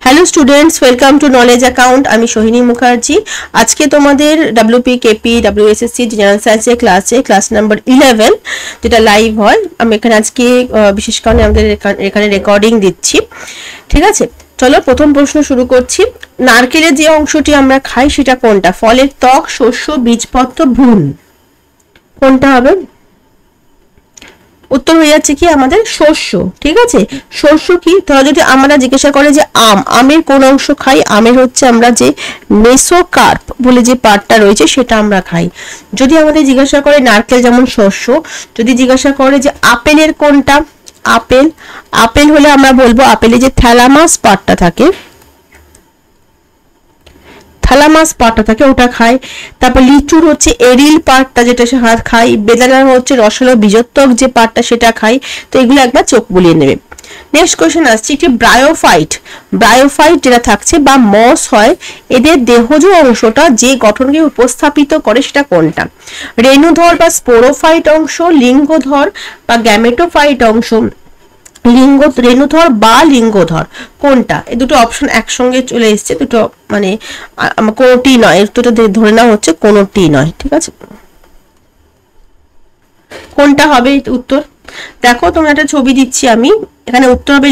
Hello students, welcome to knowledge account. আমি সোহিনী মুখার্জি। আজকে তোমাদের ডাব্লিউপি কেপি ডাব্লিউএসএসসি জেনারেল সায়েন্সের ক্লাস নাম্বার 11 যেটা লাইভ হয়। আমি এখানে আজকে বিশেষ কারণে আমাদের এখানে রেকর্ডিং দিচ্ছি। ঠিক আছে, চলো প্রথম প্রশ্ন শুরু করছি। নারকেলের যে অংশটি আমরা খাই সেটা কোনটা? ফলের ত্বক, শস্য, বীজপত্র, ভ্রূণ, কোনটা হবে? উত্তর হয়ে যাচ্ছে কি আমাদের শস্য। ঠিক আছে, শস্য কি? ধরো যদি আমরা জিজ্ঞাসা করে যে আমের কোন অংশ খাই, আমের হচ্ছে আমরা যে মেসোকার্প বলে যে পার্টটা রয়েছে সেটা আমরা খাই। যদি আমাদের জিজ্ঞাসা করে নারকেল যেমন শস্য, যদি জিজ্ঞাসা করে যে আপেলের কোনটা, আপেল হলে আমরা বলবো আপেলে যে থ্যালামাস পার্টটা থাকে, ওটা খায়। তারপর লিচুর হচ্ছে এরিল পার্টটা যেটা সে হাত খাই, বেদানার হচ্ছে রসালো বীজোত্তক যে পার্টটা সেটা খাই। তো এগুলো একবার চোখ বুলিয়ে নেবে। নেক্সট কোয়েশ্চেন আসছে একটি ব্রায়োফাইট যেটা থাকছে বা মস হয়, এদের দেহজ অংশটা যে গঠনকে উপস্থাপিত করে সেটা কোনটা? রেণুধর বা স্পোরোফাইট অংশ, লিঙ্গধর বা গ্যামেটোফাইট অংশ, রেণুধর বা লিঙ্গধর, কোনটা? এই দুটো অপশন একসঙ্গে চলে এসছে, দুটো মানে কোনোটি নয়, দুটো ধরে নেওয়া হচ্ছে কোনোটি নয়। ঠিক আছে, কোনটা হবে উত্তর? দেখো তোমরা একটা ছবি দিচ্ছি আমি, এখানে উত্তর হবে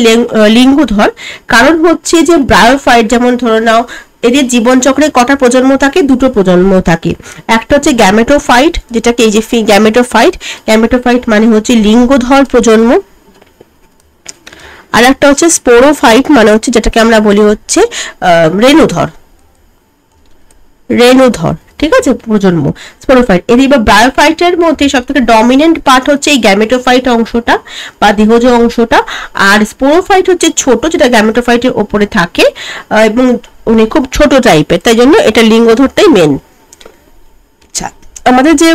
লিঙ্গধর। কারণ হচ্ছে যে ব্রায়োফাইট যেমন ধরে নাও এদের জীবনচক্রে কটা প্রজন্ম থাকে? দুটো প্রজন্ম থাকে। একটা হচ্ছে গ্যামেটোফাইট, যেটাকে এই যে গ্যামেটোফাইট মানে হচ্ছে লিঙ্গধর প্রজন্ম, আর একটা হচ্ছে স্পোরোফাইট মানে হচ্ছে যেটাকে আমরা বলি হচ্ছে রেণুধর। ঠিক আছে, প্রজন্ম স্পোরোফাইট। এবার ব্রায়োফাইটের মধ্যে সব থেকে ডমিনেন্ট পার্ট হচ্ছে এই গ্যামেটোফাইট অংশটা বা দেহজ অংশটা, আর স্পোরোফাইট হচ্ছে ছোট, যেটা গ্যামেটোফাইটের ওপরে থাকে এবং উনি খুব ছোট টাইপের, তাই জন্য এটা লিঙ্গধরটাই মেন। আমাদের যে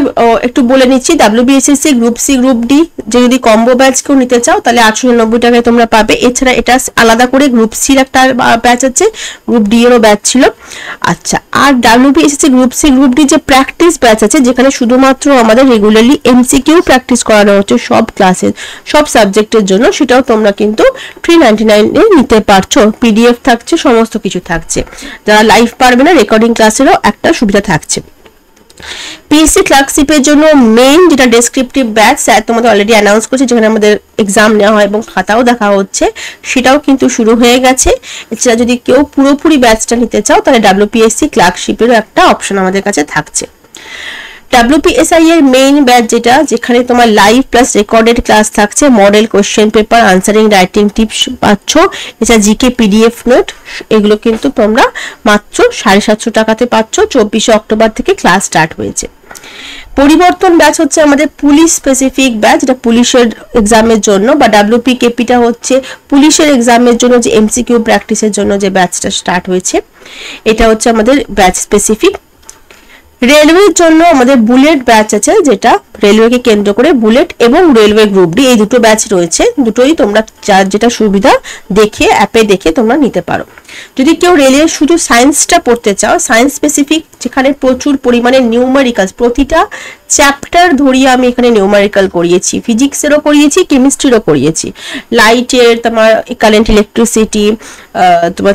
একটু বলে নিচ্ছি, WBSSC group C group D যে যদি কম্বো ব্যাচ কেউ নিতে চাও তাহলে 890 টাকায় তোমরা পাবে। এছাড়া এটা আলাদা করে গ্রুপ সির একটা ব্যাচ আছে, গ্রুপ ডি এরও ব্যাচ ছিল। আচ্ছা, আর WBSSC group C group D যে প্র্যাকটিস ব্যাচ আছে, যেখানে শুধুমাত্র আমাদের রেগুলারলি এমসিকিউ প্র্যাকটিস করানো হচ্ছে সব ক্লাসের সব সাবজেক্টের জন্য, সেটাও তোমরা কিন্তু 399 এ নিতে পারছো। পিডিএফ থাকছে, সমস্ত কিছু থাকছে। যারা লাইভ পারবে না, রেকর্ডিং ক্লাসেরও একটা সুবিধা থাকছে। পিএসসি ক্লার্কশিপের জন্য মেইন যেটা ডেসক্রিপটিভ ব্যাচ স্যার তোমাদের অলরেডি অ্যানাউন্স করছে, যেখানে আমাদের এক্সাম নেওয়া হয় এবং খাতাও দেখা হচ্ছে, সেটাও কিন্তু শুরু হয়ে গেছে। এছাড়া যদি কেউ পুরোপুরি ব্যাচটা নিতে চাও তাহলে ডাব্লিউপিএসসি ক্লার্কশিপেরও একটা অপশন আমাদের কাছে থাকছে। ডাব্লিউপিএসআই এর মেইন ব্যাচ যেটা, যেখানে তোমার লাইভ প্লাস রেকর্ডেড ক্লাস থাকছে, model question paper, answering writing tips পাচ্ছ, এছাড়া জিকে পিডিএফ নোট, এগুলো কিন্তু তোমরা মাত্র 750 টাকাতে পাচ্ছ। 24 অক্টোবর থেকে ক্লাস স্টার্ট হয়েছে। পরিবর্তন ব্যাচ হচ্ছে আমাদের পুলিশ স্পেসিফিক ব্যাচ, যেটা পুলিশের এক্সামের জন্য, বা ডাব্লিউপি কেপিটা হচ্ছে পুলিশের এক্সামের জন্য যে এমসিকিউ প্র্যাকটিসের জন্য যে ব্যাচটা স্টার্ট হয়েছে, এটা হচ্ছে আমাদের ব্যাচ স্পেসিফিক। রেলওয়ের জন্য আমাদের বুলেট ব্যাচ আছে, যেটা রেলওয়েকে কেন্দ্র করে বুলেট এবং রেলওয়ে গ্রুপ ডি এই দুটো ব্যাচ রয়েছে। দুটোই তোমরা যার যেটা সুবিধা দেখে অ্যাপে দেখে তোমরা নিতে পারো। যদি কেউ রেলের শুধু সায়েন্সটা পড়তে চাও, সায়েন্স স্পেসিফিক, যেখানে প্রচুর পরিমাণে নিউমারিক্যালস, প্রতিটা চ্যাপ্টার ধরিয়ে আমি এখানে নিউমারিক্যাল করিয়েছি, ফিজিক্সেরও করিয়েছি, কেমিস্ট্রিরও করিয়েছি, লাইটের, তোমার কারেন্ট, ইলেকট্রিসিটি, তোমার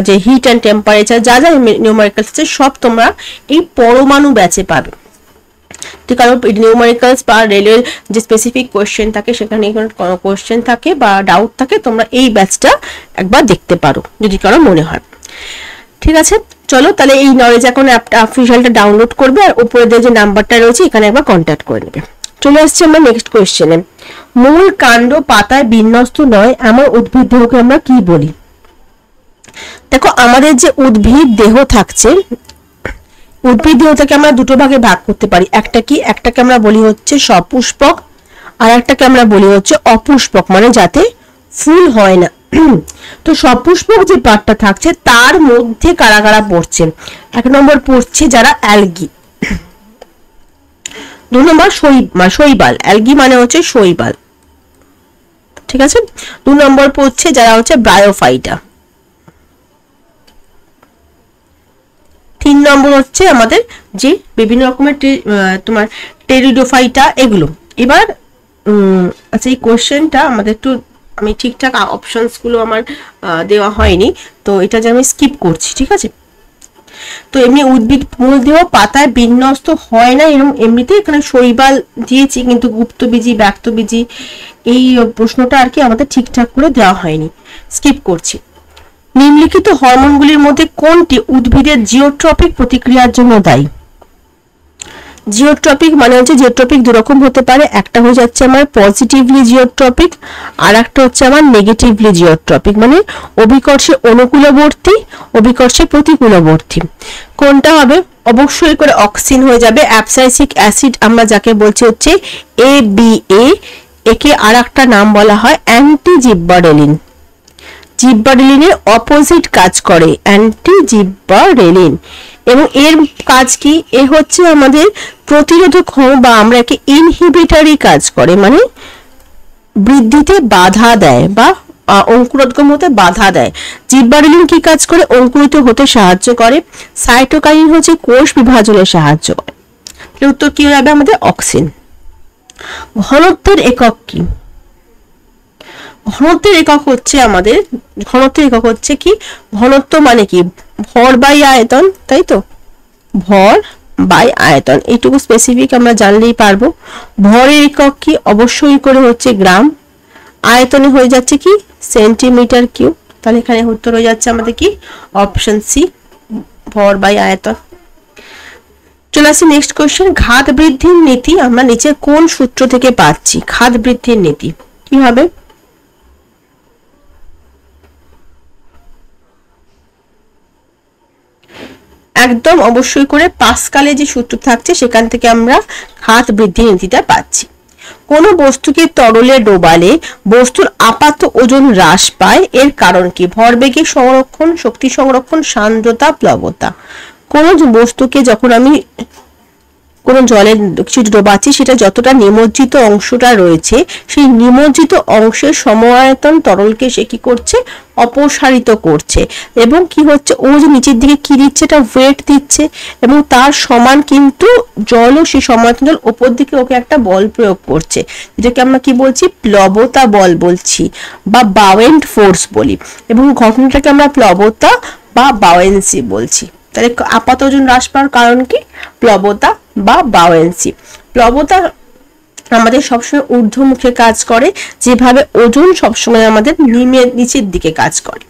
যে হিট অ্যান্ড টেম্পারেচার, যা যা নিউমারিক্যালস আছে সব তোমরা এই পরমাণু ব্যাচে পাবে। কারণ নিউমারিক্যালস বা রেলের যে স্পেসিফিক কোয়েশ্চেন থাকে, সেখানে কোনো কোয়েশ্চেন থাকে বা ডাউট থাকে, তোমরা এই ব্যাচটা একবার দেখতে পারো যদি কারো মনে হয়। ঠিক আছে, চলো তাহলে এই নলেজ এখন অ্যাপটা অফিসিয়ালটা ডাউনলোড করবে, আর উপরে যে নাম্বারটা রয়েছে এখানে একবার কন্ট্যাক্ট করে নেবে। চলে আসছে আমরা নেক্সট কোয়েশ্চেনে। মূল কাণ্ড পাতায় বিন্যস্ত নয় এমন উদ্ভিদ দেহকে আমরা কি বলি? দেখো, আমাদের যে উদ্ভিদ দেহ থাকছে, উদ্ভিদ দেহটাকে আমরা দুটো ভাগে ভাগ করতে পারি। একটাকে আমরা বলি হচ্ছে সপুষ্পক, আর একটাকে আমরা বলি হচ্ছে অপুষ্পক, মানে যাতে ফুল হয় না। তো সপুষ্পক যে পার্টটা থাকছে তার মধ্যে কারা কারা পড়ছে? 1 নম্বর পড়ছে যারা অ্যালগি, 2 নম্বর শৈবাল, অ্যালগি মানে হচ্ছে শৈবাল। ঠিক আছে, 2 নম্বর পড়ছে যারা হচ্ছে ব্রায়োফাইটা, 3 নম্বর হচ্ছে আমাদের যে বিভিন্ন রকমের তোমার টেরিডোফাইটা, এগুলো। এবার আচ্ছা, এই কোশ্চেনটা আমাদের একটু আমি ঠিকঠাক অপশনস গুলো আমার দেওয়া হয়নি, তো এটা যে আমি স্কিপ করছি, ঠিক আছে। তো এমনি উদ্ভিদ মূলদেহ পাতায় বিন্যস্ত হয় না, এরকম এমনিতে এখানে শৈবাল দিয়েছি, কিন্তু গুপ্তবীজি ব্যক্তবীজি এই প্রশ্নটা আর কি আমাদের ঠিকঠাক করে দেওয়া হয়নি, স্কিপ করছি। নিম্নলিখিত হরমোনগুলির মধ্যে কোনটি উদ্ভিদের জিওট্রপিক প্রতিক্রিয়ার জন্য দায়ী? জিওট্রপিক মানে হচ্ছে জিওট্রপিক দুরকম হতে পারে, একটা হয়ে যাচ্ছে আমার পজিটিভলি জিওট্রপিক, আর একটা হচ্ছে আমার নেগেটিভলি জিওট্রপিক, মানে অভিকর্ষে অনুকূলবর্তী, অভিকর্ষে প্রতিকূলবর্তী। কোনটা হবে? অবশ্যই করে অক্সিন হয়ে যাবে। অ্যাবসাইসিক অ্যাসিড আমরা যাকে বলছি হচ্ছে ABA, একে আর একটা নাম বলা হয় অ্যান্টি জিব্বারেলিন। জিব্বারেলিনের অপোজিট কাজ করে অ্যান্টি জিব্বারেলিন, এবং এর কাজ কি? এ হচ্ছে আমাদের প্রতিরোধক বা আমরা একে ইনহিবিটরি কাজ করে, মানে বৃদ্ধিতে বাধা দেয় বা অঙ্কুরোদ্গম হতে বাধা দেয়। জিব্বারেলিন কি কাজ করে? অঙ্কুরিত হতে সাহায্য করে। সাইটোকাইনিন হচ্ছে কোষ বিভাজনে সাহায্য করে। উত্তর কি হবে আমাদের? অক্সিন। ঘনত্বের একক কি? ঘনত্বের একক হচ্ছে আমাদের, ঘনত্বের একক হচ্ছে কি? ঘনত্ব মানে কি? ভর বাই আয়তন, তাই তো? ভর বাই আয়তন, এইটুকু স্পেসিফিক আমরা জানলেই পারবো। ভরের একক কি? অবশ্যই করে হচ্ছে গ্রাম। আয়তনে হয়ে যাচ্ছে কি? Centimetre cube. তাহলে এখানে উত্তর হয়ে যাচ্ছে আমাদের কি? অপশন সি, ভর বাই আয়তন। চলে আসি নেক্সট কোয়েশ্চেন। ঘাত বৃদ্ধির নীতি আমরা নিচে কোন সূত্র থেকে পাচ্ছি? ঘাত বৃদ্ধির নীতি কি হবে? একদম অবশ্যই করে পাস্কালে যে সূত্র থাকছে সেখান থেকে আমরা ঘাত বৃদ্ধির নীতিটা পাচ্ছি। কোন বস্তুকে তরলে ডোবালে বস্তুর আপাত ওজন হ্রাস পায়, এর কারণ কি? ভরবেগের সংরক্ষণ, শক্তি সংরক্ষণ, সান্দ্রতা, প্লবতা। কোন বস্তুকে যখন আমি কোন জলে কিছু ডোবাচ্ছি, সেটা যতটা নিমজ্জিত অংশটা রয়েছে, সেই নিমজ্জিত অংশের সমায়তন তরলকে সে কি করছে? অপসারিত করছে। এবং কি হচ্ছে? ও যে নিচের দিকে কি দিচ্ছে? এটা ওয়েট দিচ্ছে, এবং তার সমান কিন্তু জলও সেই সমায়তন জল ওপর দিকে ওকে একটা বল প্রয়োগ করছে, যেটাকে আমরা কি বলছি? প্লবতা বল বলছি বা বাউয়েন্ট ফোর্স বলি, এবং ঘটনাটাকে আমরা প্লবতা বা বাউয়েন্সি বলছি। তাহলে আপাত ওজন হ্রাস পাওয়ার কারণ কি? প্লবতা বা বাউয়েন্সি। প্লবতা আমাদের সবসময় ঊর্ধ্বমুখে কাজ করে, যেভাবে ওজন সবসময় আমাদের নিচের দিকে কাজ করে।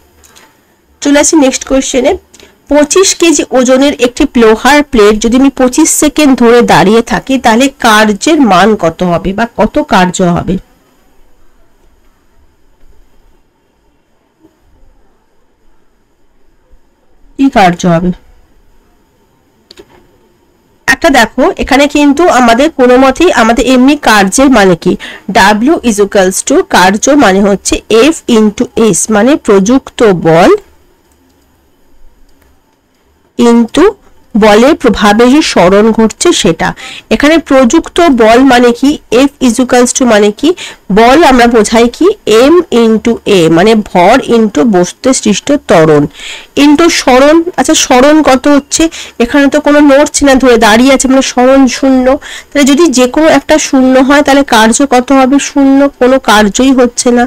চলে আসি নেক্সট কোয়েশ্চেনে। 25 কেজি ওজনের একটি লোহার প্লেট যদি আমি 25 সেকেন্ড ধরে দাঁড়িয়ে থাকি, তাহলে কার্যের মান কত হবে বা কত কার্য হবে? কি কার্য হবে? একটা দেখো, এখানে কিন্তু আমাদের কোনো মতেই আমাদের এমনি কার্যের মানে কি? W ইজ ইকুয়ালস টু, কার্য মানে হচ্ছে F ইন্টু S, মানে প্রযুক্ত বল ইন্টু বলের প্রভাবে যে স্মরণ ঘটছে সেটা। এখানে প্রযুক্ত বল মানে কি? F ইজ ইকুয়ালস টু মানে কি? বল আমরা বোঝাই কি? M ইন্টু A, মানে ভর ইন্টু বস্তুতে সৃষ্ট ত্বরণ ইন্টু স্মরণ। আচ্ছা, স্মরণ কত হচ্ছে? এখানে তো কোনো নড়ছে না, ধরে দাঁড়িয়ে আছে, মানে স্মরণ শূন্য। তাহলে যদি যে কোনো একটা শূন্য হয়, তাহলে কার্য কত হবে? শূন্য। কোনো কার্যই হচ্ছে না,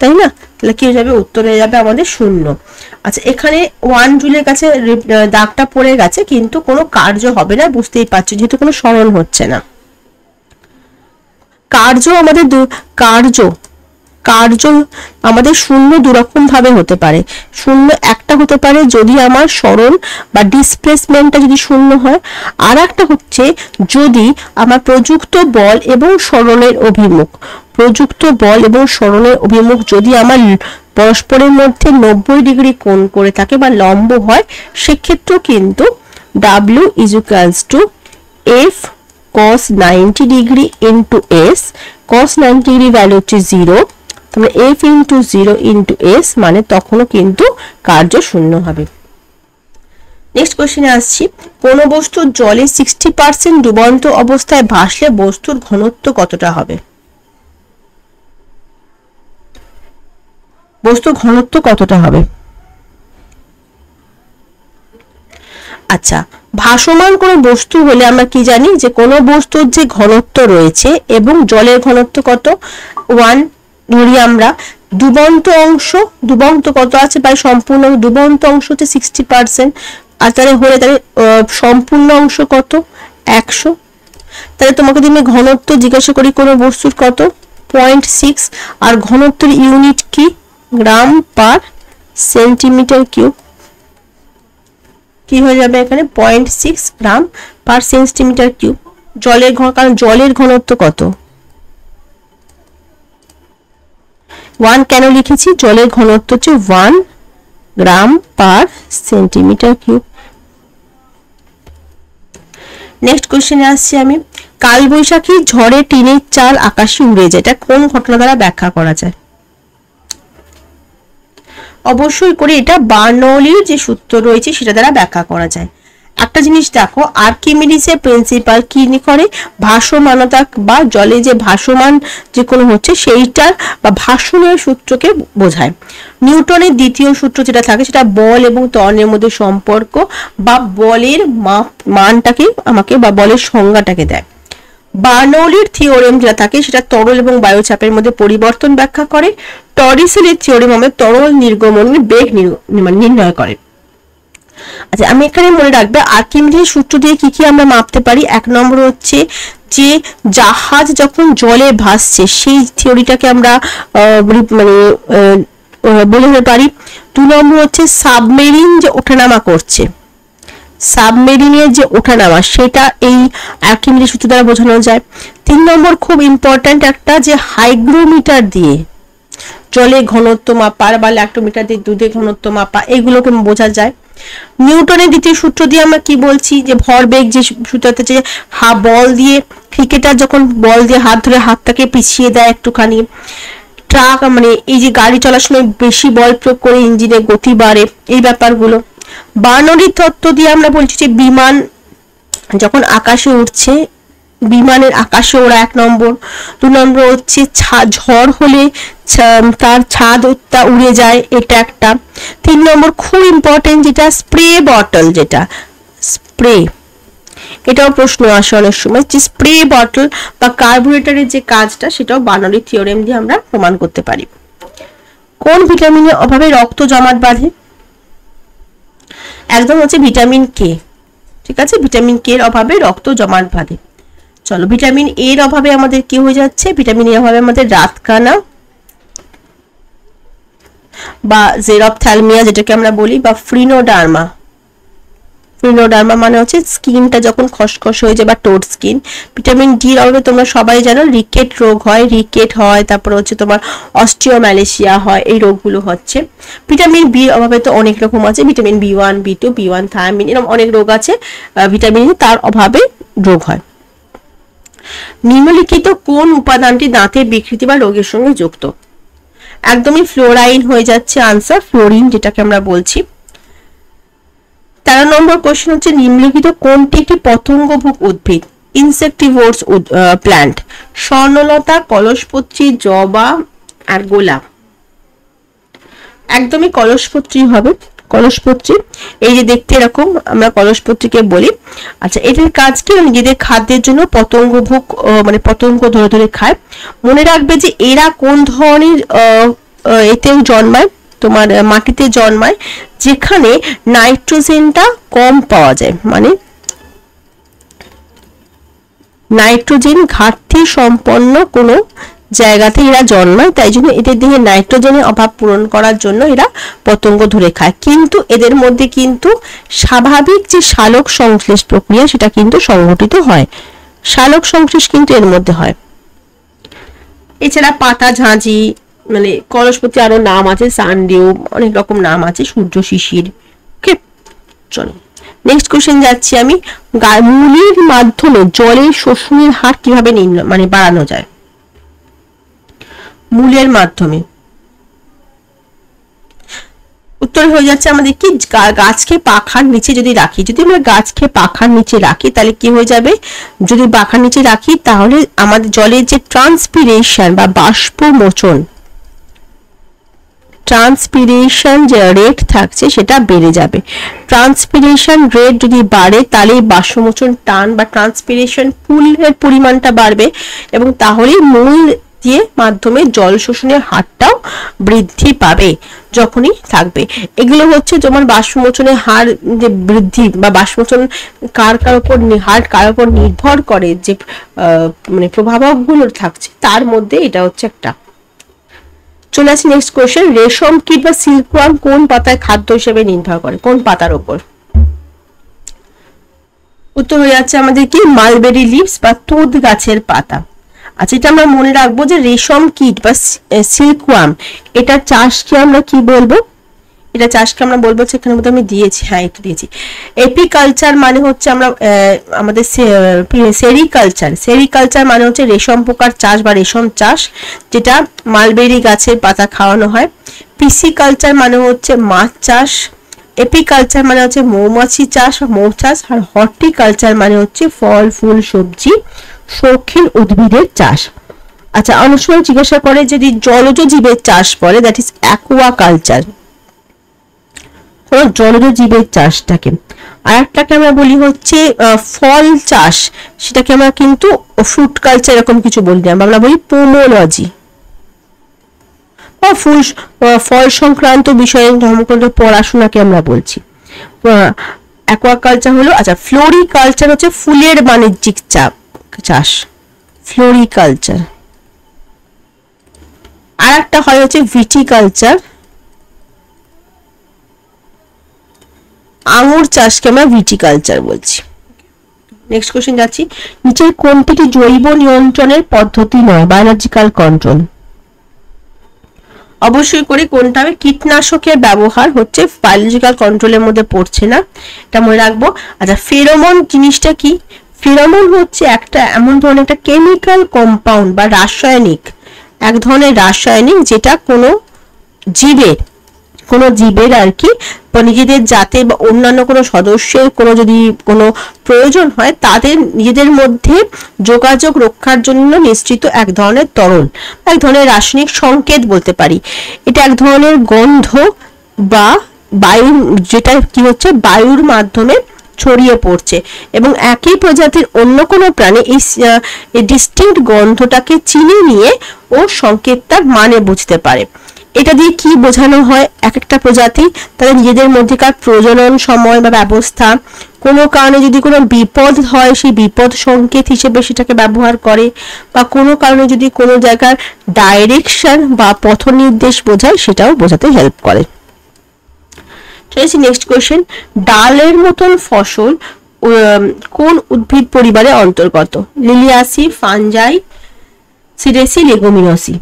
তাই না? তাহলে কি হয়ে যাবে? উত্তর হয়ে যাবে আমাদের শূন্য। আচ্ছা, এখানে 1 জুলের কাছে দাগটা পড়ে গেছে, কিন্তু কোনো কার্য হবে না, বুঝতেই পারছো, যেহেতু কোনো স্মরণ হচ্ছে না। কার্য আমাদের কার্য আমাদের শূন্য দুরকম ভাবে হতে পারে। শূন্য একটা হতে পারে যদি আমার স্মরণ বা ডিসপ্লেসমেন্টটা যদি শূন্য হয়, আর একটা হচ্ছে যদি আমার প্রযুক্ত বল এবং স্মরণের অভিমুখ, প্রযুক্ত বল এবং স্মরণের অভিমুখ যদি আমার পরস্পরের মধ্যে 90 ডিগ্রি কোণ করে থাকে বা লম্ব হয়, সেক্ষেত্রেও কিন্তু W is equals to F cos 90 degree into S, cos 90 degree value হচ্ছে 0, তাহলে F ইন্টু 0 ইন্টু S, মানে তখনও কিন্তু কার্য শূন্য হবে। নেক্সট কোশ্চেনে আসছি। কোন বস্তু জলে 60% ডুবন্ত অবস্থায় ভাসলে বস্তুর ঘনত্ব কতটা হবে? বস্তুর ঘনত্ব কতটা হবে? আচ্ছা, ভাসমান কোনো বস্তু হলে আমরা কি জানি? যে কোনো বস্তুর যে ঘনত্ব রয়েছে, এবং জলের ঘনত্ব কত? 1 ধরি আমরা, ডুবন্ত অংশ, ডুবন্ত কত আছে প্রায় সম্পূর্ণ, ডুবন্ত অংশ হচ্ছে 60%, আর তাহলে হলে তাহলে সম্পূর্ণ অংশ কত 100। তাহলে তোমাকে যদি আমি ঘনত্ব জিজ্ঞাসা করি কোনো বস্তুর কত 0.6, আর ঘনত্বের ইউনিট কি গ্রাম পার সেন্টিমিটার কিউব, কি হয়ে যাবে এখানে 0.6 গ্রাম পার সেন্টিমিটার কিউব। জলের কারণ জলের ঘনত্ব কত 1 কেন লিখেছি, জলের ঘনত্ব হচ্ছে 1 গ্রাম পার সেন্টিমিটার কিউব। নেক্সট কোশ্চেনে আসছি আমি, কালবৈশাখী ঝড়ে টিনের চাল আকাশে উড়ে যায়, এটা কোন ঘটনা দ্বারা ব্যাখ্যা করা যায়? অবশ্যই করে এটা বার্নৌলির যে সূত্র রয়েছে সেটা দ্বারা ব্যাখ্যা করা যায়। একটা জিনিস দেখো, আর্কিমিডিসের প্রিন্সিপাল কি করে, ভাসমানতা বা জলে যে ভাসমান যে কোনো হচ্ছে সেইটার বা ভাসনের সূত্রকে বোঝায়। নিউটনের দ্বিতীয় সূত্র যেটা থাকে সেটা বল এবং ত্বরণের মধ্যে সম্পর্ক বা বলের মানটাকে আমাকে বা বলের সংজ্ঞাটাকে দেয়। বার্নৌলির থিওরেম যেটা থাকে সেটা তরল এবং বায়ুচাপের মধ্যে পরিবর্তন ব্যাখ্যা করে। টরিসেলের থিওরেম আমাদের তরল নির্গমনের বেগ নির্ণয় করে। আচ্ছা, আমি এখানে মনে রাখবে আর্কিমিডিসের সূত্র দিয়ে কি কি আমরা মাপতে পারি। 1 নম্বর হচ্ছে যে জাহাজ যখন জলে ভাসছে সেই থিওরিটাকে আমরা মানে বলতে পারি। 2 নম্বর হচ্ছে সাবমেরিন যে ওঠানামা করছে, সাবমেরিনের যে ওঠানামা সেটা এই আর্কিমিডিসের সূত্র দ্বারা বোঝানো যায়। 3 নম্বর খুব ইম্পর্ট্যান্ট একটা, যে হাইগ্রোমিটার দিয়ে জলের ঘনত্ব মাপা বা ল্যাক্টোমিটার দিয়ে দুধের ঘনত্ব মাপা, এগুলোকে বোঝা যায়। নিউটনের দ্বিতীয় সূত্র দিয়ে আমরা কি বলছি, যে ভরবেগ যে সূত্রটা, যে বল দিয়ে ক্রিকেটার যখন বল দিয়ে হাত ধরে হাতটাকে পিছিয়ে দেয় একটুখানি, ট্রাক মানে এই যে গাড়ি চলার সময় বেশি বল প্রয়োগ করে ইঞ্জিনের গতি বাড়ে, এই ব্যাপারগুলো। বার্নৌলির তত্ত্ব দিয়ে আমরা বলছি যে বিমান যখন আকাশে উঠছে, বিমানের আকাশে ওরা 1 নম্বর। 2 নম্বর হচ্ছে ঝড় হলে তার ছাদটা উড়ে যায়, এটা একটা। 3 নম্বর খুব ইম্পর্টেন্ট যেটা স্প্রে বটল, যেটা স্প্রে, এটাও প্রশ্ন আসে অনেক সময়, যে স্প্রে বটল বা কার্বোরেটরের যে কাজটা সেটাও বার্নৌলির থিওরেম দিয়ে আমরা প্রমাণ করতে পারি। কোন ভিটামিনের অভাবে রক্ত জমাট বাঁধে? একদম হচ্ছে ভিটামিন কে। ঠিক আছে, ভিটামিন কে এর অভাবে রক্ত জমাট বাঁধে। চলো, ভিটামিন এ এর অভাবে আমাদের কি হয়ে যাচ্ছে, ভিটামিন এর অভাবে আমাদের রাতকানা বা জেরপ্থ্যালমিয়া যেটাকে আমরা বলি, বা ফ্রিনোডার্মা। ফ্রিনোডার্মা মানে হচ্ছে স্কিনটা যখন খসখস হয়ে যায় বা টোড স্কিন। ভিটামিন ডি এর অভাবে তোমরা সবাই জানো রিকেট রোগ হয়, রিকেট হয়, তারপর হচ্ছে তোমার অস্টিওম্যালেশিয়া হয়, এই রোগগুলো হচ্ছে। ভিটামিন বি এর অভাবে তো অনেক রকম আছে, vitamin B1, B2, B1 thymine, এরকম অনেক রোগ আছে ভিটামিন তার অভাবে রোগ হয়। নিম্নলিখিত কোন উপাদানটি দাঁতের বিকৃতি বা রোগের সঙ্গে যুক্ত? একদমই ফ্লোরাইন হয়ে যাচ্ছে আনসার, ফ্লোরিন যেটাকে আমরা বলছি। 13 নম্বর কোশ্চেন হচ্ছে, নিম্নলিখিত কোনটি একটি পতঙ্গভুক উদ্ভিদ? ইনসেক্টিভোরস প্ল্যান্ট। স্বর্ণলতা, কলসপত্রী, জবা আর গোলাপ। একদমই কলসপত্রী হবে, কলসপত্রী। এই যে দেখতে এরকম আমরা কলসপত্রীকে বলি। আচ্ছা, এদের কাজ কি, নিজেদের খাদ্যের জন্য পতঙ্গভুক মানে পতঙ্গ ধরে ধরে খায়। মনে রাখবে যে এরা কোন ধরনের এতেও জন্মায়, তোমার মাটিতে জন্মায় যেখানে নাইট্রোজেনটা কম পাওয়া যায়, মানে নাইট্রোজেন ঘাটতি সম্পন্ন কোনো জায়গাতে এরা জন্মায়। তাই জন্য এদের দেহে নাইট্রোজেনের অভাব পূরণ করার জন্য এরা পতঙ্গ ধরে খায়। কিন্তু এদের মধ্যে কিন্তু স্বাভাবিক যে সালোক সংশ্লেষ প্রক্রিয়া সেটা কিন্তু সংঘটিত হয়, সালোক সংশ্লেষ কিন্তু এর মধ্যে হয়। এছাড়া পাতা ঝাঁঝি, মানে কলসপতি আরো নাম আছে, সানডিউ, অনেক রকম নাম আছে, সূর্য শিশির। ওকে, চলো নেক্সট কোশ্চেন যাচ্ছি আমি। মুলির মাধ্যমে জলের শোষণের হার কিভাবে মানে বাড়ানো যায়? মূলের মাধ্যমে উত্তর হয়ে যাচ্ছে আমাদের কি, গাছকে পাখার নিচে যদি রাখি, যদি আমরা গাছকে পাখার নিচে রাখি তাহলে কি হয়ে যাবে, যদি পাখার নিচে রাখি তাহলে আমাদের জলের যে ট্রান্সপিরেশন বা বাষ্প মোচন, ট্রান্সপিরেশন যে রেট থাকছে সেটা বেড়ে যাবে। ট্রান্সপিরেশন রেট যদি বাড়ে তাহলে বাষ্পমোচন টান বা ট্রান্সপিরেশন পুলের পরিমাণটা বাড়বে এবং তাহলে মূল দিয়ে মাধ্যমে জল শোষণের হারটাও বৃদ্ধি পাবে যখনই থাকবে। এগুলো হচ্ছে যেমন বাষ্পমোচনের হার যে বৃদ্ধি বা বাষ্পমোচন কার উপর নির্ভর করে যে মানে প্রভাবকগুলো থাকছে, তার মধ্যে এটা হচ্ছে একটা। চলে আসি নেক্সট কোয়েশ্চেন, রেশম কীট বা সিল্কওয়ার্ম কোন পাতায় খাদ্য হিসেবে নির্ভর করে, কোন পাতার উপর? উত্তর হয়ে যাচ্ছে আমাদের কি মালবেরি লিভস বা তুঁত গাছের পাতা। আচ্ছা, এটা আমরা মনে রাখবো যে রেশম কীট বা সিল্কওয়ার্ম এটা চাষকে আমরা কি বলবো, এটা চাষকে আমরা বলবো, সেখানে মধ্যে আমি দিয়েছি, হ্যাঁ একটু দিয়েছি। এপিকালচার মানে হচ্ছে আমরা আমাদের সেরিকালচার মানে হচ্ছে রেশম পোকার চাষ বা রেশম চাষ, যেটা মালবেরি গাছের পাতা খাওয়ানো হয়। পিসিকালচার মানে হচ্ছে মাছ চাষ। এপিকালচার মানে হচ্ছে মৌমাছি চাষ বা মৌ চাষ। আর হর্টিকালচার মানে হচ্ছে ফল ফুল সবজি শৌখিন উদ্ভিদের চাষ। আচ্ছা, অনেক সময় জিজ্ঞাসা করে যদি জলজ জীবের চাষ বলে, দ্যাট ইজ অ্যাকুয়াকালচার, জলজ জীবের চাষটাকে। আর একটাকে আমরা বলি হচ্ছে ফল চাষ, সেটাকে আমরা কিন্তু ফ্রুট কালচার এরকম কিছু বলি না, আমরা বলি পোমোলজি বা ফল সংক্রান্ত বিষয়ে ধর্মগ্রন্থ পড়াশোনাকে আমরা বলছি। অ্যাকুয়াকালচার হলো, আচ্ছা ফ্লোরিকালচার হচ্ছে ফুলের বাণিজ্যিক চাষ, ফ্লোরিকালচার। আর একটা হয় হচ্ছে ভিটিকালচার, আঙুর চাষকে আমরা ভিটিকালচার বলছি। নেক্সট কোশ্চেন যাচ্ছি, নিচের কোনটি জৈব নিয়ন্ত্রণের পদ্ধতি নয়, বায়োলজিক্যাল কন্ট্রোল? অবশ্যই করে কোনটা হবে, কীটনাশকের ব্যবহার হচ্ছে বায়োলজিক্যাল কন্ট্রোলের মধ্যে পড়ছে না, এটা মনে রাখবো। আচ্ছা, ফেরোমন জিনিসটা কি? ফেরোমন হচ্ছে একটা এমন ধরনের একটা কেমিক্যাল কম্পাউন্ড বা রাসায়নিক, এক ধরনের রাসায়নিক যেটা কোনো জীবের আর কি নিজেদের জাতে বা অন্যান্য কোনো সদস্যের কোনো যদি কোনো প্রয়োজন হয়, তাদের নিজেদের মধ্যে যোগাযোগ রক্ষার জন্য নিশ্চিত এক ধরনের তরল, এক ধরনের রাসায়নিক সংকেত বলতে পারি। এটা এক ধরনের গন্ধ বা বায়ু, যেটা কি হচ্ছে বায়ুর মাধ্যমে ছড়িয়ে পড়ছে, এবং একই প্রজাতির অন্য কোনো প্রাণী এই ডিস্টিংক্ট গন্ধটাকে চিনে নিয়ে ও সংকেতটার মানে বুঝতে পারে। এটা দিয়ে কি বোঝানো হয়, এক একটা প্রজাতি তাদের নিজেদের মধ্যেকার প্রজনন সময় বা ব্যবস্থা, কোনো কারণে যদি কোনো বিপদ হয় সেই বিপদ সংকেত হিসেবে সেটাকে ব্যবহার করে, বা কোনো কারণে যদি কোনো জায়গার ডাইরেকশন বা পথ নির্দেশ বোঝায়, সেটাও বোঝাতে হেল্প করে। চলেছি নেক্সট কোয়েশ্চেন, ডালের মতন ফসল কোন উদ্ভিদ পরিবারের অন্তর্গত? লিলিয়াসি, ফানজাই, সিরেসি, লেগুমিনোসি।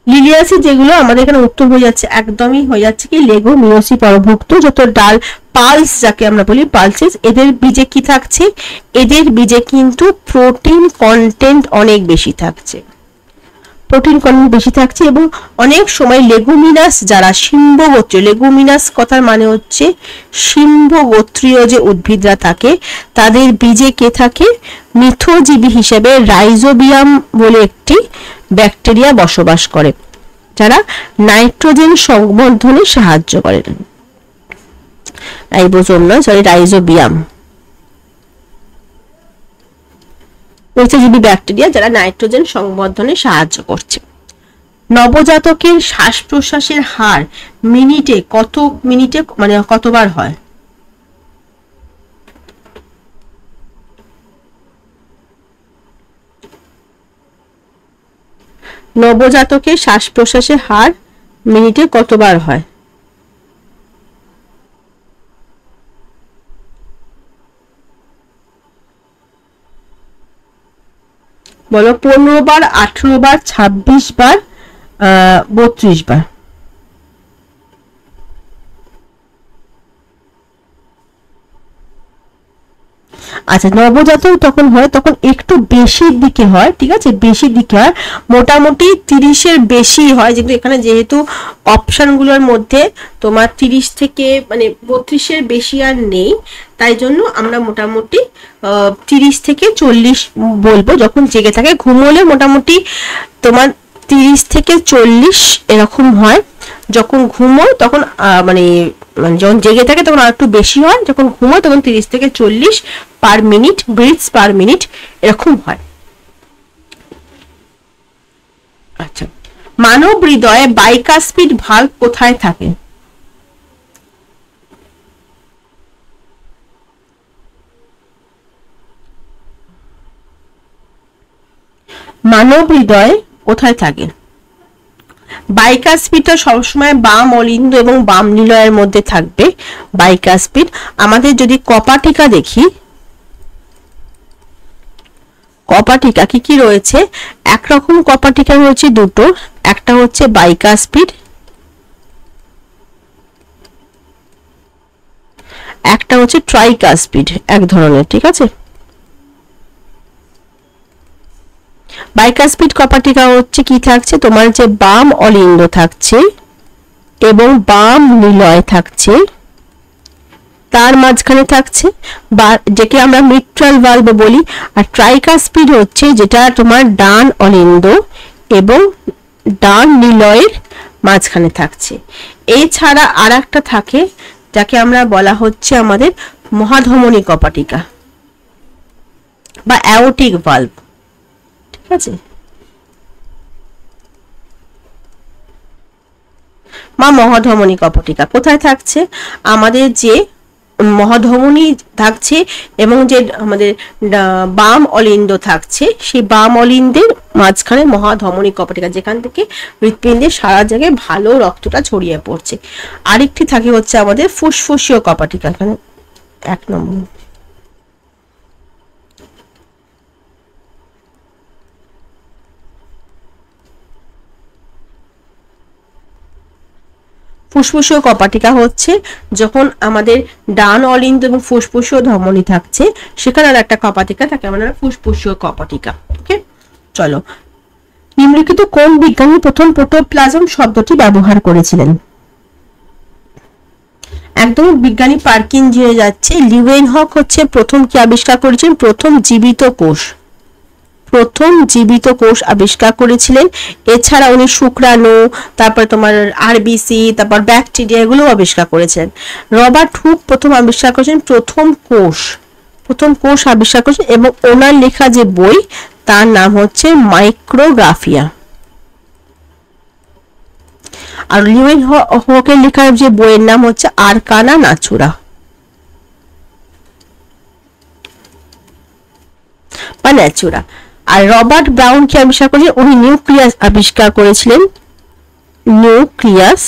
লিলিয়াসি যেগুলো আমাদের এখানে উত্তর হয়ে যাচ্ছে, একদমই হয়ে যাচ্ছে কি লেগুমিনোসি পরভুক্ত যত ডাল, পালস যাকে আমরা বলি পালসেস, এদের বীজে কি থাকছে, এদের বীজে কিন্তু প্রোটিন কন্টেন্ট অনেক বেশি থাকছে, প্রোটিন কন্টেন্ট বেশি থাকছে। এবং অনেক সময় লেগুমিনাস যারা শিম্বগোত্রীয়, লেগুমিনাস কথার মানে হচ্ছে শিম্বগোত্রীয় যে উদ্ভিদরা থাকে, তাদের বীজে কে থাকে, মিথজীবী হিসেবে রাইজোবিয়াম বলে একটি ব্যাকটেরিয়া বসবাস করে, যারা নাইট্রোজেন সংবর্ধনে সাহায্য করে। রাইবোজোম নয়, সরি, রাইজোবিয়াম, মিথজীবী ব্যাকটেরিয়া যারা নাইট্রোজেন সংবর্ধনে সাহায্য করছে। নবজাতকের শ্বাস প্রশ্বাসের হার মিনিটে মানে কতবার হয়? নবজাতকের শ্বাস প্রশ্বাসের হার মিনিটে কতবার হয়? বলো, 15 বার, 18 বার, 26 বার, 32 বার। আচ্ছা, নবজাতক তখন হয়, তখন একটু বেশির দিকে হয়, ঠিক আছে, বেশির দিকে হয়, মোটামুটি 30-এর বেশি হয়, যেগুলো এখানে যেহেতু অপশনগুলোর মধ্যে তোমার 30 থেকে মানে 32-এর বেশি আর নেই, তাই জন্য আমরা মোটামুটি 30 থেকে 40 বলবো। যখন জেগে থাকে, ঘুমোলে মোটামুটি তোমার 30 থেকে 40 এরকম হয়, যখন ঘুমোয় তখন মানে মানে যখন জেগে থাকে তখন আর একটু বেশি হয়, যখন ঘুমায় তখন 30 থেকে 40 পার মিনিট ব্রিথস পার মিনিট এরকম হয়। আচ্ছা, মানব হৃদয়ে বাইকাসপিড ভালভ কোথায় থাকে? মানব হৃদয়ে কোথায় থাকে? বাইকাসপিডটা সবসময় বাম অলিন্দ এবং বাম নিলয়ের মধ্যে থাকবে। বাইকাসপিড আমাদের যদি কপাটিকা দেখি, কপাটিকা কি কি রয়েছে? একরকম কপাটিকা রয়েছে দুটো, একটা হচ্ছে বাইকাসপিড, একটা হচ্ছে ট্রাইকাসপিড এক ধরনের, ঠিক আছে। বাইকাসপিড কপাটিকা হচ্ছে কি থাকছে, তোমার যে বাম অলিন্দ থাকছে এবং বাম নিলয় থাকছে, তার মাঝখানে থাকছে বা যেকে আমরা মিট্রাল ভালভ বলি। আর ট্রাইকাসপিড হচ্ছে যেটা তোমার ডান অলিন্দ এবং ডান নিলয়ের মাঝখানে থাকছে। এছাড়া আর একটা থাকে যাকে আমরা বলা হচ্ছে আমাদের মহাধমনী কপাটিকা বা অ্যাওর্টিক ভালভ, ঠিক আছে। বা মহাধমনী কপাটিকা কোথায় থাকছে? আমাদের যে মহাধমনী থাকছে এবং যে আমাদের বাম অলিন্দ থাকছে, সেই বাম অলিন্দের মাঝখানে মহাধমনী কপাটিকা, যেখান থেকে হৃৎপিণ্ডের সারা জায়গায় ভালো রক্তটা ছড়িয়ে পড়ছে। আরেকটি থাকে হচ্ছে আমাদের ফুসফুসীয় কপাটিকা, এখানে 1 নম্বর। ফুসফুসীয় কপাটিকা হচ্ছে যখন আমাদের ডান অলিন্দ এবং ফুসফুসীয় ধমনী থাকছে, সেখানে আর একটা কপাটিকা থাকে, আমরা ফুসফুসীয় কপাটিকা। ওকে, চলো, নিম্নলিখিত কোন বিজ্ঞানী প্রথম প্রোটোপ্লাজম শব্দটি ব্যবহার করেছিলেন? একদম বিজ্ঞানী পার্কিনসনে যাচ্ছে। লিউয়েনহক হচ্ছে প্রথম কি আবিষ্কার করেছেন? প্রথম জীবিত কোষ, প্রথম জীবিত কোষ আবিষ্কার করেছিলেন। এছাড়া উনি শুক্রাণু, তারপর তোমার আরবিসি, তারপর ব্যাকটেরিয়া, এগুলো আবিষ্কার করেছেন। রবার্ট হুক প্রথম আবিষ্কার করেছেন প্রথম কোষ আবিষ্কার করেছেন এবং ওনার লেখা যে বই তার নাম হচ্ছে মাইক্রোগ্রাফিয়া। আর লিউয়েনহকের লেখা যে বইয়ের নাম হচ্ছে আরকানা নাচুরা বা ন্যাচুরা। আর রবার্ট ব্রাউন কি আবিষ্কার করেছিলেন? উনি নিউক্লিয়াস আবিষ্কার করেছিলেন, নিউক্লিয়াস।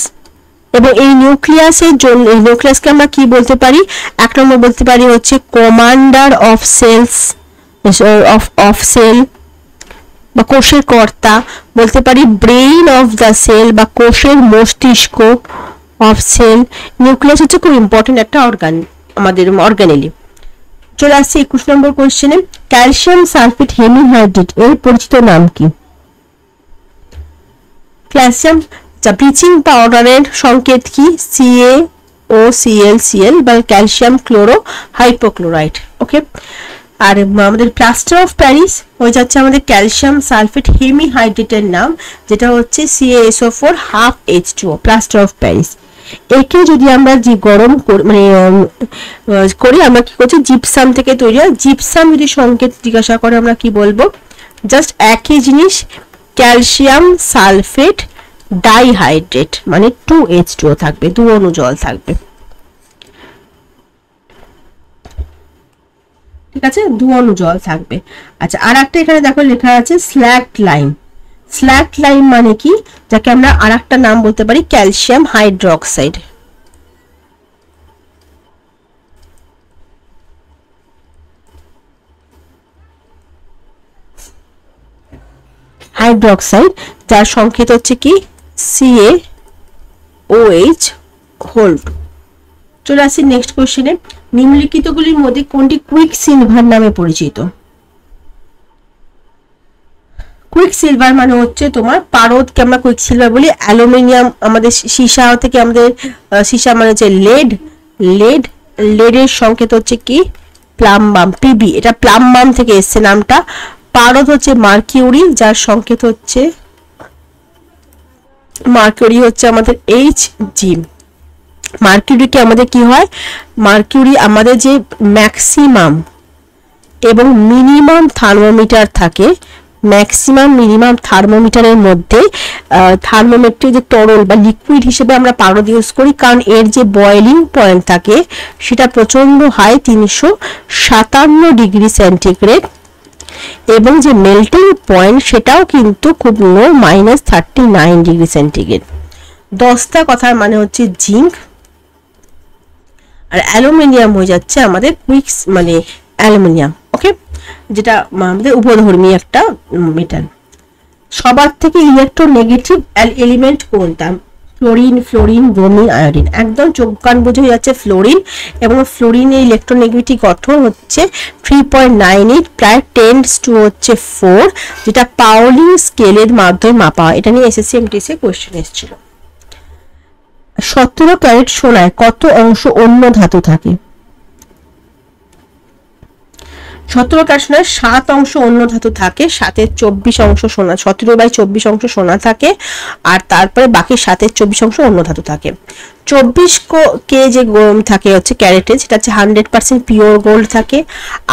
এবং এই নিউক্লিয়াসের জন্য, এই নিউক্লিয়াসকে আমরা কি বলতে পারি? 1 নম্বর বলতে পারি হচ্ছে commander of cells, of cell বা কোষের কর্তা, বলতে পারি ব্রেইন অফ দ্য সেল বা কোষের মস্তিষ্ক অফ সেল। নিউক্লিয়াস হচ্ছে খুব ইম্পর্টেন্ট একটা অর্গান আমাদের অর্গানেলি। চলে আসছে 21 নম্বর কোশ্চেনে। ক্যালসিয়াম সালফেট হেমিহাইড্রেট এর পরিচিত নাম কি? ক্যালসিয়াম ব্লিচিং পাউডারের সংকেত কি? CaOClCl বা ক্যালসিয়াম ক্লোরো হাইপোক্লোরাইড। ওকে, আর আমাদের প্লাস্টার অফ প্যারিস হয়ে যাচ্ছে আমাদের ক্যালসিয়াম সালফেট হেমিহাইড্রেটের নাম, যেটা হচ্ছে CaSO4 half H2O, plaster of Paris. একে যদি আমরা গরম করি, আমরা কি করছি? জিপসাম থেকে তৈরি হয়। জিপসাম যদি সংকেত জিজ্ঞাসা করে আমরা কি বলবো? জাস্ট একই জিনিস, ক্যালসিয়াম সালফেট ডাইহাইড্রেট, মানে 2H2O থাকবে, 2 অণু জল থাকবে, ঠিক আছে, 2 অণু জল থাকবে। আচ্ছা, আর একটা এখানে দেখো লেখা আছে স্ল্যাকড লাইম। স্ল্যাকড লাইম মানে কি? যাকে আমরা আর একটা নাম বলতে পারি ক্যালসিয়াম হাইড্রোক্সাইড। হাইড্রোক্সাইড, যার সংকেত হচ্ছে কি? CaOH hold. চলে আসি নেক্সট কোশ্চেনে। নিম্নলিখিতগুলির মধ্যে কোনটি কুইক সিলভার নামে পরিচিত? কুইক সিলভার মানে হচ্ছে তোমার পারদকে আমরা কুইক সিলভার বলি। অ্যালুমিনিয়াম, আমাদের সীসা থেকে আমাদের সীসা মানে হচ্ছে লেডের সংকেত হচ্ছে কি? প্লাম্বাম, PB, এটা প্লাম্বাম থেকে এসছে নামটা। পারদ হচ্ছে মার্কিউরি, যার সংকেত হচ্ছে মার্কিউরি হচ্ছে আমাদের Hg। মার্কিউরিকে আমাদের কি হয়, মার্কিউরি আমাদের যে ম্যাক্সিমাম এবং মিনিমাম থার্মোমিটার থাকে, ম্যাক্সিমাম মিনিমাম থার্মোমিটারের মধ্যে থার্মোমিটার যে তরল বা লিকুইড হিসেবে আমরা পারদ ইউজ করি, কারণ এর যে বয়েলিং পয়েন্ট থাকে সেটা প্রচণ্ড হাই 357 ডিগ্রি সেন্টিগ্রেড, এবং যে মেল্টিং পয়েন্ট সেটাও কিন্তু খুব লো -39 ডিগ্রি সেন্টিগ্রেড। 10টা কথার মানে হচ্ছে জিঙ্ক, আর অ্যালুমিনিয়াম হয়ে যাচ্ছে আমাদের কুইক্স মানে অ্যালুমিনিয়াম, ওকে, যেটা আমাদের উভধর্মী একটা মেটাল। সবার থেকে ইলেকট্রোনেগেটিভ এলিমেন্ট কোনটা? Fluorine, bromine, iodine. একদম চোখ কান বুঝে যাচ্ছে ফ্লোরিন, এবং ফ্লোরিনের ইলেকট্রোনেগেটিভিটি গঠন হচ্ছে 3.98, প্রায় 10 হচ্ছে 4, যেটা পাউলিং স্কেলের মাধ্যমে মাপা হয়। এটা নিয়ে এসএসসি এমটিএস এ কোয়েশ্চেন এসেছিল। 17 ক্যারেট সোনায় কত অংশ অন্য ধাতু থাকে? 17 ক্যারেট সোনায় 7 অংশ অন্য ধাতু থাকে, 7-এর 24 অংশ সোনা, 17/24 অংশ সোনা থাকে, আর তারপরে বাকি 7-এর 24 অংশ অন্য ধাতু থাকে। 24 কে যে থাকে হচ্ছে ক্যারেটে, সেটা হচ্ছে 100% পিওর গোল্ড থাকে।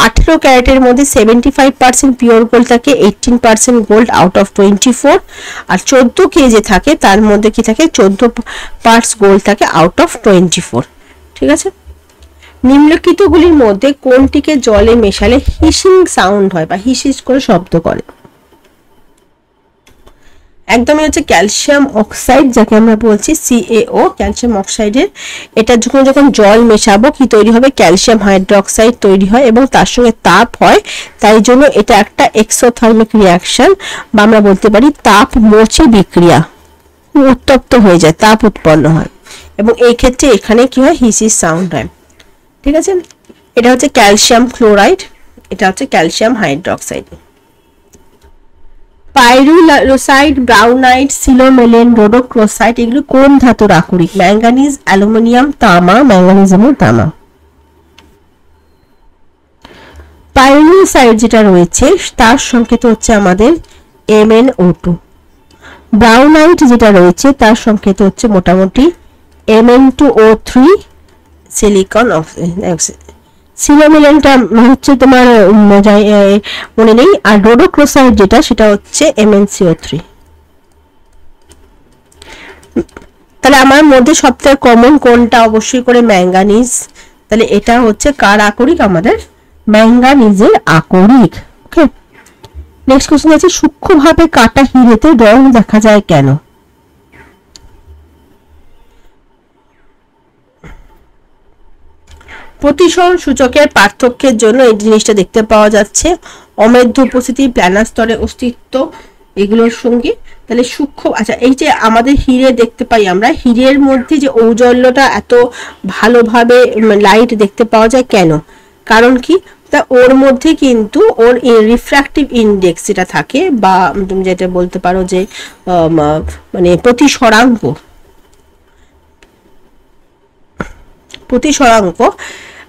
18 ক্যারেটের মধ্যে 75% পিওর গোল্ড থাকে, 18% গোল্ড আউট অফ 24। আর 14 কে যে থাকে তার মধ্যে কি থাকে, 14 পার্টস গোল্ড থাকে আউট অফ 24। ঠিক আছে, নিম্নলিখিতগুলির মধ্যে কোনটিকে জলে মেশালে হিসিং সাউন্ড হয় বা হিসিস করে শব্দ করে? একদমই হচ্ছে ক্যালসিয়াম অক্সাইড, যাকে আমরা বলছি CaO, ক্যালসিয়াম অক্সাইডের। এটা যখন জল মেশাবো কি তৈরি হবে? ক্যালসিয়াম হাইড্রোক্সাইড তৈরি হয়, এবং তার সঙ্গে তাপ হয়, তাই জন্য এটা একটা এক্সোথার্মিক রিয়াকশন, বা আমরা বলতে পারি তাপ মোচী বিক্রিয়া, উত্তপ্ত হয়ে যায়, তাপ উৎপন্ন হয়, এবং এই ক্ষেত্রে এখানে কি হয়, হিসিস সাউন্ড হয়। ঠিক আছে, এটা হচ্ছে ক্যালসিয়াম ক্লোরাইড, এটা হচ্ছে ক্যালসিয়াম হাইড্রোক্সাইড। পাইরুলোসাইড, ব্রাউনাইট, সিলোমেলেন, রোডোক্রোসাইট এগুলো কোন ধাতুর আকরিক? ম্যাঙ্গানিজ, অ্যালুমিনিয়াম, তামা, ম্যাঙ্গানিজ এবং তামা। পাইরুলোসাইড যেটা রয়েছে তার সংকেত হচ্ছে আমাদের MnO2। ব্রাউনাইট যেটা রয়েছে তার সংকেত হচ্ছে মোটামুটি Mn2O3 সিলিকন অক্সাইড। সিলোমেলেনটা হচ্ছে তোমার মনে নেই, আর রোডোক্রোসাইড যেটা সেটা হচ্ছে MnCO3। তাহলে আমার মধ্যে সবথেকে কমন কোনটা? অবশ্যই করে ম্যাঙ্গানিজ। তাহলে এটা হচ্ছে কার আকরিক? আমাদের ম্যাঙ্গানিজের আকরিক। ওকে, নেক্সট কোশ্চেন আছে, সূক্ষ্মভাবে কাটা হীরেতে রং দেখা যায় কেন? প্রতিসরণ সূচকের পার্থক্যের জন্য এই জিনিসটা দেখতে পাওয়া যাচ্ছে, অমেধ্য উপস্থিতি, প্ল্যানার স্তরে অস্তিত্ব, এগুলোর সঙ্গে। তাহলে সূক্ষ্ম, আচ্ছা, এই যে আমাদের হিরে দেখতে পাই আমরা, হিরের মধ্যে যে ঔজ্জ্বল্যটা এত ভালোভাবে লাইট দেখতে পাওয়া যায় কেন? কারণ কি, তা ওর মধ্যে কিন্তু ওর রিফ্র্যাক্টিভ ইন্ডেক্স যেটা থাকে, বা তুমি যেটা বলতে পারো যে মানে প্রতিসরাঙ্ক।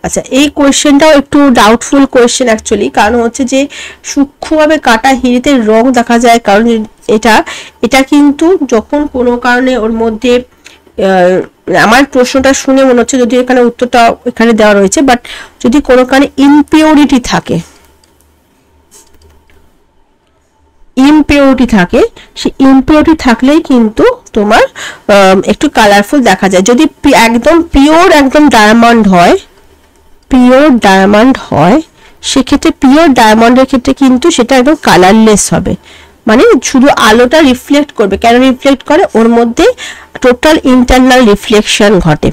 আচ্ছা, এই কোয়েশ্চেনটাও একটু ডাউটফুল কোয়েশ্চেন অ্যাকচুয়ালি, কারণ হচ্ছে যে সূক্ষ্মভাবে কাটা হিরেতে রং দেখা যায়, কারণ এটা কিন্তু যখন কোনো কারণে ওর মধ্যে, আমার প্রশ্নটা শুনে মনে হচ্ছে যদি এখানে উত্তরটা এখানে দেওয়া রয়েছে, বাট যদি কোনো কারণে ইমপিউরিটি থাকে, সেই ইমপিউরিটি থাকলেই কিন্তু তোমার একটু কালারফুল দেখা যায়। যদি একদম পিওর একদম ডায়মন্ড হয়, সেক্ষেত্রে পিওর ডায়মন্ডের ক্ষেত্রে কিন্তু সেটা একদম কালারলেস হবে, মানে শুধু আলোটা রিফ্লেক্ট করবে। কেন রিফ্লেক্ট করে? ওর মধ্যে টোটাল ইন্টারনাল রিফ্লেকশন ঘটে।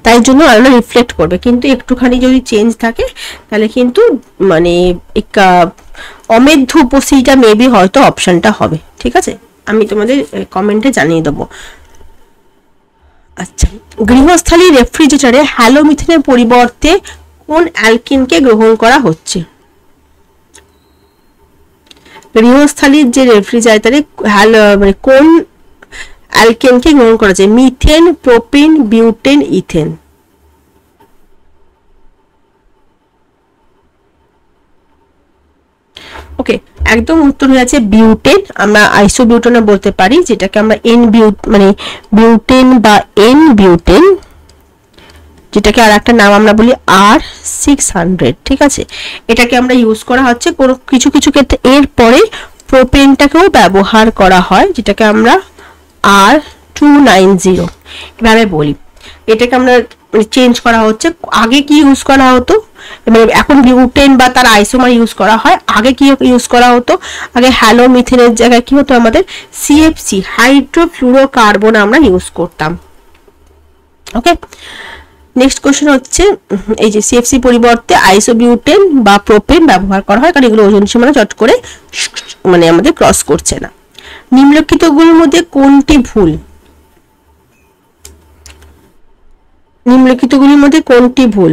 তাই জন্য আলোটা রিফ্লেক্ট করবে, কিন্তু একটুখানি যদি চেঞ্জ থাকে তাহলে কিন্তু মানে অমেধ্য উপস্থিতিটা মেবি হয়তো অপশনটা হবে। ঠিক আছে, আমি তোমাদের কমেন্টে জানিয়ে দেবো। আচ্ছা, গৃহস্থালী রেফ্রিজারেটরে হ্যালোমিথেনের পরিবর্তে কোন অ্যালকিনকে গ্রহণ করা হচ্ছে? গৃহস্থালীর যে রেফ্রিজারেটরে মানে কোন অ্যালকেনকে গ্রহণ করা যায়? Methane, propyne, butane, ethane. Okay, একদম উত্তর হয়ে আছে বিউটেন। আমরা আইসোবিউটেনও বলতে পারি, যেটাকে আমরা মানে বিউটেন বা এন বিউটেন, যেটাকে আর একটা নাম আমরা বলি R600। ঠিক আছে, এটাকে আমরা ইউজ করা হচ্ছে কোনো কিছু কিছু ক্ষেত্রে। এর পরে প্রোপেনটাকেও ব্যবহার করা হয়, যেটাকে আমরা R290 এভাবে বলি। এটাকে আমরা চেঞ্জ করা হচ্ছে। আগে কি ইউজ করা হতো, মানে এখন বিউটেন বা তার আইসোমার ইউজ করা হয়। আগে কি ইউজ করা হতো, আগে হ্যালোমিথেনের জায়গায় কি হতো, আমাদের CFC হাইড্রোফ্লুরোকার্বন আমরা ইউজ করতাম। ওকে, নেক্সট কোশ্চেন হচ্ছে, এই যে CFC পরিবর্তে আইসোবিউটেন বা প্রোপেন ব্যবহার করা হয়, কারণ এগুলো ওজন সীমানা চট করে মানে আমাদের ক্রস করছে না। নিম্নলিখিতগুলোর মধ্যে কোনটি ভুল? নিম্নলিখিতগুলির মধ্যে কোনটি ভুল?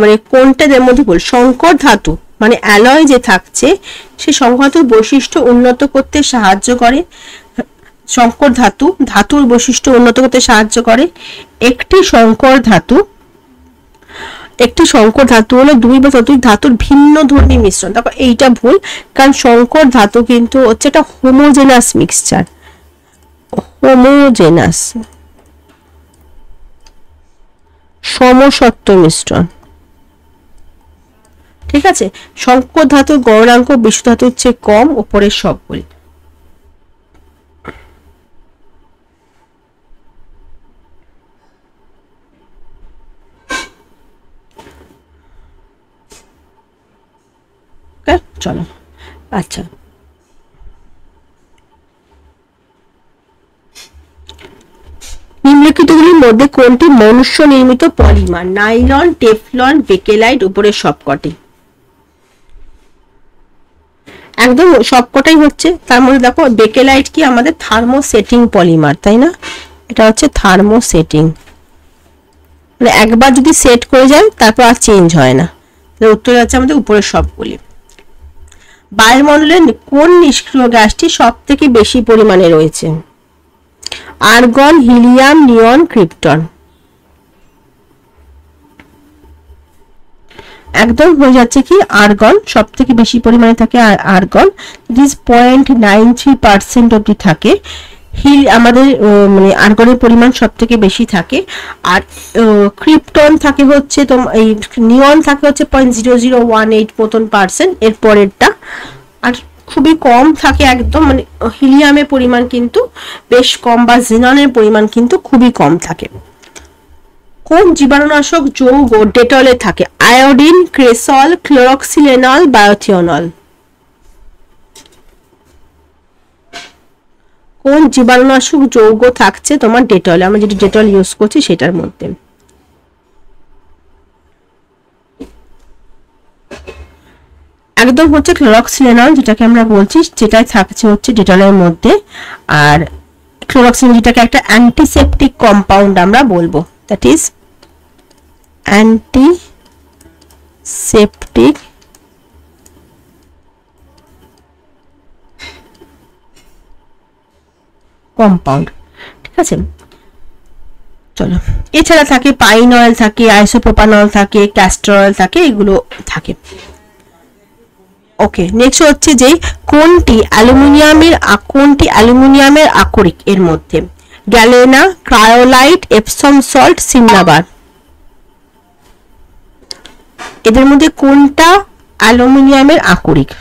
মানে কোনটার মধ্যে ভুল? সংকর ধাতু মানে অ্যালয় যে থাকছে, সে সংকর ধাতুর বৈশিষ্ট্য উন্নত করতে সাহায্য করে। সংকর ধাতু ধাতুর বৈশিষ্ট্য উন্নত করতে সাহায্য করে। একটি সংকর ধাতু হলো দুই বা ততোধিক ধাতুর ভিন্ন ধর্মী মিশ্রণ। তারপর এইটা ভুল, কারণ সংকর ধাতু কিন্তু হচ্ছে একটা হোমোজেনাস মিক্সচার, হোমোজেনাস সমসত্ব মিশ্রণ। ঠিক আছে, সংকর ধাতুর গলনাঙ্ক বিশুদ্ধ ধাতুর চেয়ে কম, উপরের সবগুলি। চলো, আচ্ছা, নিম্নলিখিতগুলির মধ্যে কোনটি মনুষ্য নির্মিত পলিমার? নাইলন, টেফলন, বেকেলাইট, উপরের সবকটি। একদম সবকটাই হচ্ছে। তার মধ্যে দেখো বেকেলাইট কি আমাদের থার্মোসেটিং পলিমার, তাই না? এটা হচ্ছে থার্মোসেটিং, মানে একবার যদি সেট করে যায় তারপর আর চেঞ্জ হয় না। উত্তর আছে আমাদের উপরের সবগুলি। বায়ুমণ্ডলে কোন নিষ্ক্রিয় গ্যাসটি সব থেকে বেশি পরিমাণে রয়েছে? আর্গন, হিলিয়াম, নিয়ন, ক্রিপ্টন। একদম হয়ে যাচ্ছে কি আর্গন, সব থেকে বেশি পরিমাণে থাকে আর্গন, ইট ইজ 0.93% অবধি থাকে। আমাদের মানে আর্গনের পরিমাণ সব থেকে বেশি থাকে। আর ক্রিপ্টন থাকে হচ্ছে এই নিয়ন থাকে হচ্ছে 0.0018 মতন পার্সেন্ট, এর পরেরটা। আর খুবই কম থাকে একদম, মানে হিলিয়ামের পরিমাণ কিন্তু বেশ কম, বা জিননের পরিমাণ কিন্তু খুবই কম থাকে। কোন জীবাণুনাশক যৌগ ডেটলে থাকে? আয়োডিন, ক্রেসল, ক্লোরক্সিলেনল, বায়োথিওনল। কোন জীবাণুনাশক যৌগ থাকছে তোমার ডেটলে? আমরা যেটা ডেটল ইউজ করছি সেটার মধ্যে। একদম হচ্ছে ক্লোরক্সিলেনল, যেটাকে আমরা বলছি, যেটাই থাকছে হচ্ছে ডেটলের মধ্যে। আর ক্লোরক্সিলেনল যেটাকে একটা অ্যান্টিসেপটিক কম্পাউন্ড আমরা বলবো, দ্যাট ইজ অ্যান্টিসেপটিক কম্পাউন্ড। ঠিক আছে, চলো, এছাড়া থাকে পাইন অয়েল থাকে, আইসোপ্রোপানল থাকে, ক্যাস্টর অয়েল থাকে, এগুলো থাকে। ওকে, নেক্সট হচ্ছে যে কোনটি অ্যালুমিনিয়ামের আকরিক এর মধ্যে? Galena, cryolite, Epsom salt, cinnabar. এদের মধ্যে কোনটা অ্যালুমিনিয়ামের আকরিক?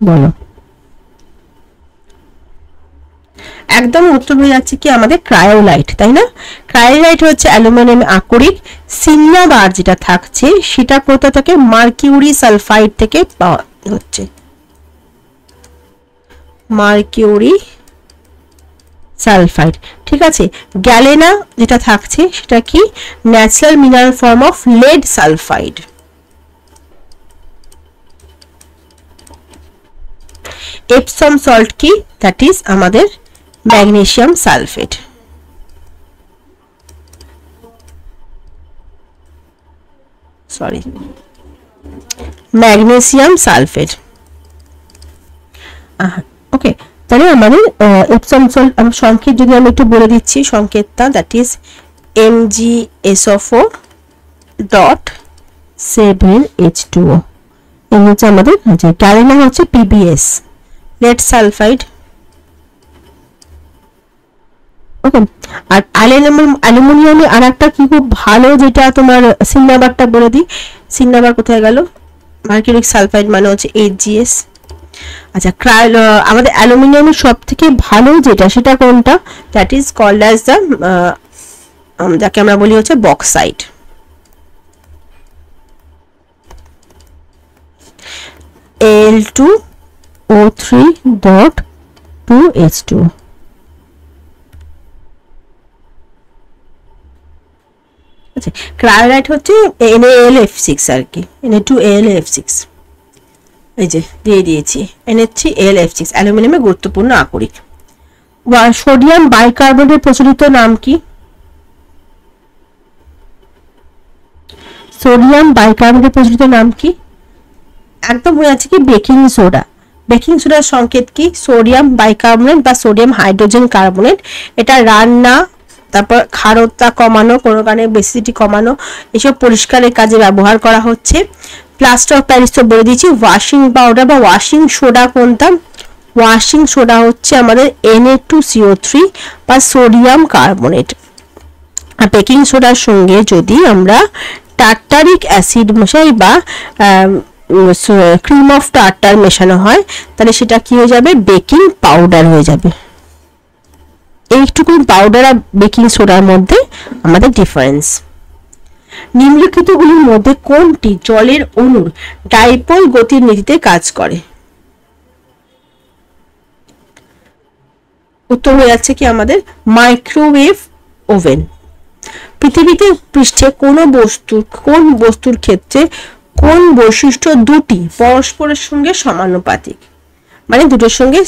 বলো। একদম উত্তর হয়ে যাচ্ছে কি আমাদের ক্রায়োলাইট, তাই না? ক্রায়োলাইট হচ্ছে অ্যালুমিনিয়াম আকরিক। সিন্নাবার যেটা থাকছে সেটা কোথা থেকে? মার্কিউরি সালফাইড থেকে পাওয়া হচ্ছে, মার্কিউরি সালফাইড। ঠিক আছে, গ্যালেনা যেটা থাকছে সেটা কি? Natural mineral form of lead sulphide. Epsom salt কি? দ্যাট ইজ আমাদের magnesium sulphate. Magnesium sulphate. Okay, তাহলে আমাদের এপসম সল্ট সংকেত যদি আমি একটু বলে দিচ্ছি, সংকেতটা that is MgSO4 dot 7H2O। এই হচ্ছে আমাদের যে ক্যারিনা হচ্ছে PbS লেড সালফাইড। ওকে, আর অ্যালুমিনিয়ামে আর একটা কি খুব ভালো, যেটা তোমার সিন নাম্বারটা বলে দিই, সিন নাম্বার কোথায় গেল, মার্কিউরিক সালফাইড মানে হচ্ছে HgS। আচ্ছা, আমাদের অ্যালুমিনিয়ামের সব থেকে ভালো যেটা সেটা কোনটা, that is called as the যাকে আমরা বলি হচ্ছে বক্সাইট। Al2O3.2H2। আচ্ছা, ক্রায়োলাইট হচ্ছে NaLF6 আর কি, Na2AlF6, এই যে দিয়ে দিয়েছি Na3AlF6, অ্যালুমিনিয়ামের গুরুত্বপূর্ণ আকরিক। সোডিয়াম বাইকার্বনেটের প্রচলিত নাম কি? সোডিয়াম বাইকার্বনেটের প্রচলিত নাম কি? একদম হয়ে আছে কি বেকিং সোডা। বেকিং সোডার সংকেত কি? সোডিয়াম বাইকার্বনেট বা সোডিয়াম হাইড্রোজেন কার্বনেট। এটা রান্না, তারপর ক্ষারতা কমানো, কোনো কারণে বেসিডিটি কমানো, এসব পরিষ্কারের কাজে ব্যবহার করা হচ্ছে। প্লাস্টার অফ প্যারিস তো বলে দিয়েছি। ওয়াশিং পাউডার বা ওয়াশিং সোডা কোনটা? ওয়াশিং সোডা হচ্ছে আমাদের Na2CO3 বা সোডিয়াম কার্বনেট। আর বেকিং সোডার সঙ্গে যদি আমরা টার্টারিক অ্যাসিড মেশাই বা ক্রিম অফ টার্টার মেশানো হয়, তাহলে সেটা কি হয়ে যাবে? বেকিং পাউডার হয়ে যাবে। এইটুকু পাউডার আর বেকিং সোডার মধ্যে আমাদের ডিফারেন্স। নিম্নলিখিতগুলির মধ্যে কোনটি জলের অণুর ডাইপোল গতির নীতিতে কাজ করে? উত্তর হয়ে যাচ্ছে কি আমাদের মাইক্রোওয়েভ ওভেন। পৃথিবীতে পৃষ্ঠে কোন বস্তুর ক্ষেত্রে কোন বৈশিষ্ট্য দুটি পরস্পরের সঙ্গে সমানুপাতিক, মানে দুটোর সঙ্গে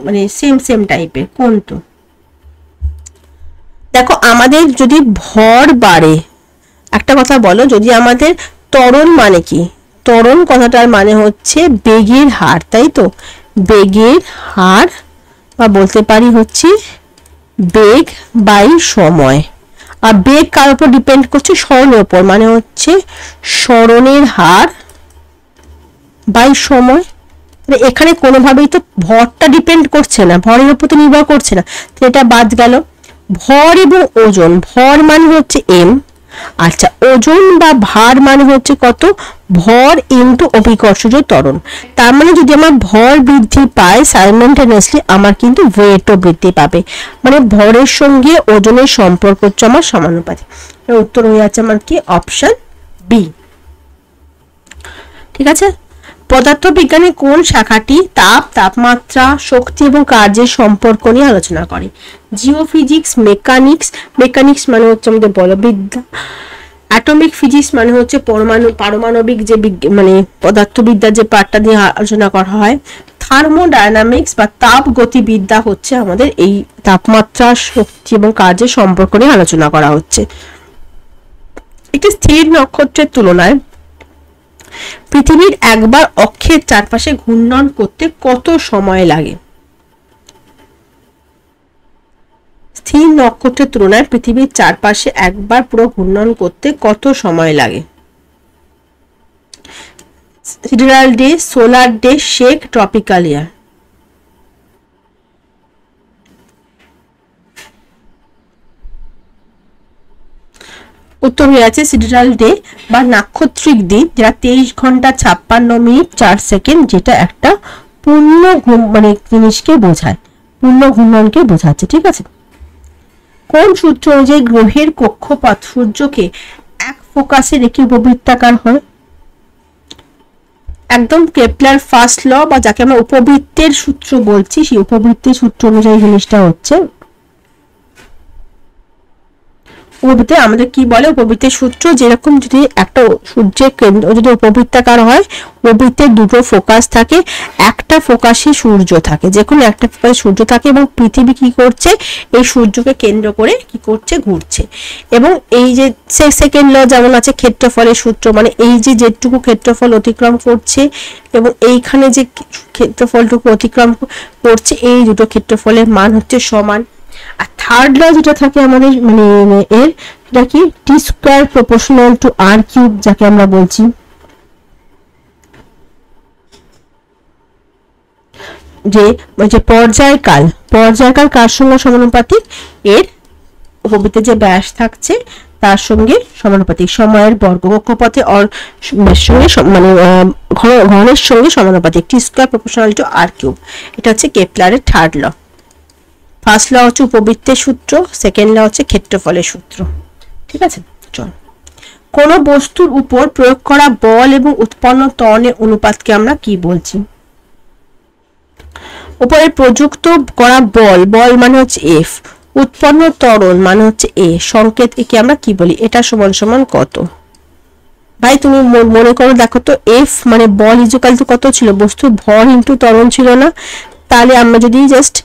মানে সেম টাইপের, কোন? তো দেখো, আমাদের যদি ভর বাড়ে, একটা কথা বলো, যদি আমাদের ত্বরণ মানে কি? ত্বরণ কথাটার মানে হচ্ছে বেগের হার, তাই তো? বেগের হার বা বলতে পারি হচ্ছে বেগ বাই সময়। আর বেগ কার উপর ডিপেন্ড করছে? সরণের উপর, মানে হচ্ছে সরণের হার বাই সময়। এখানে কোনোভাবেই তো ভরটা ডিপেন্ড করছে না, ভরের উপর তো নির্ভর করছে না, এটা বাদ গেল। ভর এবং ওজন, ভর মানে হচ্ছে m, আচ্ছা ওজন বা ভার মানে হচ্ছে কত? ভর ইনটু অভিকর্ষজ ত্বরণ। তার মানে যদি আমার ভর বৃদ্ধি পায় সাইমেন্টেনিয়াসলি, আমার কিন্তু ওয়েটও বৃদ্ধি পাবে, মানে ভরের সঙ্গে ওজনের সম্পর্ক হচ্ছে আমার সমানুপাতিক। উত্তর হয়ে যাচ্ছে আমার কি? Option B. ঠিক আছে। পদার্থবিজ্ঞানের কোন শাখাটি তাপমাত্রা, শক্তি এবং কার্যের সম্পর্ক নিয়ে আলোচনা করে? জিওফিজিক্স, মেকানিক্স মানে হচ্ছে আমাদের বলবিদ্যা, অ্যাটমিক ফিজিক্স মানে হচ্ছে পারমাণবিক যে মানে পদার্থবিদ্যার যে পার্টটা নিয়ে আলোচনা করা হয়, থার্মোডায়নামিক্স বা তাপ গতিবিদ্যা হচ্ছে আমাদের এই তাপমাত্রা, শক্তি এবং কার্যের সম্পর্ক নিয়ে আলোচনা করা হচ্ছে। একটি স্থির নক্ষত্রের তুলনায় পৃথিবীর একবার অক্ষের চারপাশে ঘূর্ণন করতে কত সময় লাগে? স্থির নক্ষত্রের তুলনায় পৃথিবীর চারপাশে একবার পুরো ঘূর্ণন করতে কত সময় লাগে? সিডারাল ডে, সোলার ডে, শেক, ট্রপিক্যাল ইয়ার। উত্তর হয়ে আছে সিডারাল ডে বা নাক্ষত্রিক দিন, যেটা 23 ঘন্টা 56 মিনিট 4 সেকেন্ড, যেটা একটা পূর্ণ মানে জিনিসকে বোঝায়, পূর্ণ ঘূর্ণনকে বোঝাচ্ছে। ঠিক আছে। কোন সূত্র অনুযায়ী গ্রহের কক্ষপথ সূর্যকে এক ফোকাসে রেখে উপবৃত্তাকার হয়? একদম কেপলার ফার্স্ট ল বা যাকে আমরা উপবৃত্তের সূত্র বলছি, সেই উপবৃত্তের সূত্র অনুযায়ী জিনিসটা হচ্ছে। উপবৃত্তে আমাদের কি বলে, উপবৃত্তের সূত্র যেরকম যদি একটা সূর্যের কেন্দ্র যদি উপবৃত্তাকার হয়, উপবৃত্তের দুটো ফোকাস থাকে, একটা ফোকাসে সূর্য থাকে, যে কোনো একটা ফোকাসে সূর্য থাকে এবং পৃথিবী কি করছে, এই সূর্যকে কেন্দ্র করে কি করছে, ঘুরছে। এবং এই যে সেকেন্ড ল যেমন আছে ক্ষেত্রফলের সূত্র, মানে এই যে যেটুকু ক্ষেত্রফল অতিক্রম করছে এবং এইখানে যে ক্ষেত্রফলটুকু অতিক্রম করছে, এই দুটো ক্ষেত্রফলের মান হচ্ছে সমান। আর থার্ড ল যেটা থাকে আমাদের মানে এর, এটা কি T square proportional to R cube, যাকে আমরা বলছি। যে পর্যায়কাল কার সঙ্গে সমানুপাতিক, এর উপবৃত্তের যে ব্যাস থাকছে তার সঙ্গে সমানুপাতিক, সময়ের বর্গ কক্ষপথে সঙ্গে মানে ঘনের সঙ্গে সমানুপাতিক, T square proportional to R cube. এটা হচ্ছে কেপলারের থার্ড ল। ফার্স্ট ল হচ্ছে উপবৃত্তের সূত্র, সেকেন্ড ল হচ্ছে ক্ষেত্রফলের সূত্র। ঠিক আছে, চল। কোন বস্তুর উপর প্রয়োগ করা বল এবং উৎপন্ন ত্বরণের অনুপাতকে আমরা কি বলছি? উপরে প্রযুক্ত করা বল মানে হচ্ছে এফ, উৎপন্ন ত্বরণ মানে হচ্ছে এ, সংকেত একে আমরা কি বলি? এটা সমান সমান কত? ভাই তুমি মনে করো, দেখো তো, এফ মানে বল ইজুকাল টু কত ছিল? বস্তুর ভর ইন্টু ত্বরণ ছিল না? তাহলে আমরা যদি জাস্ট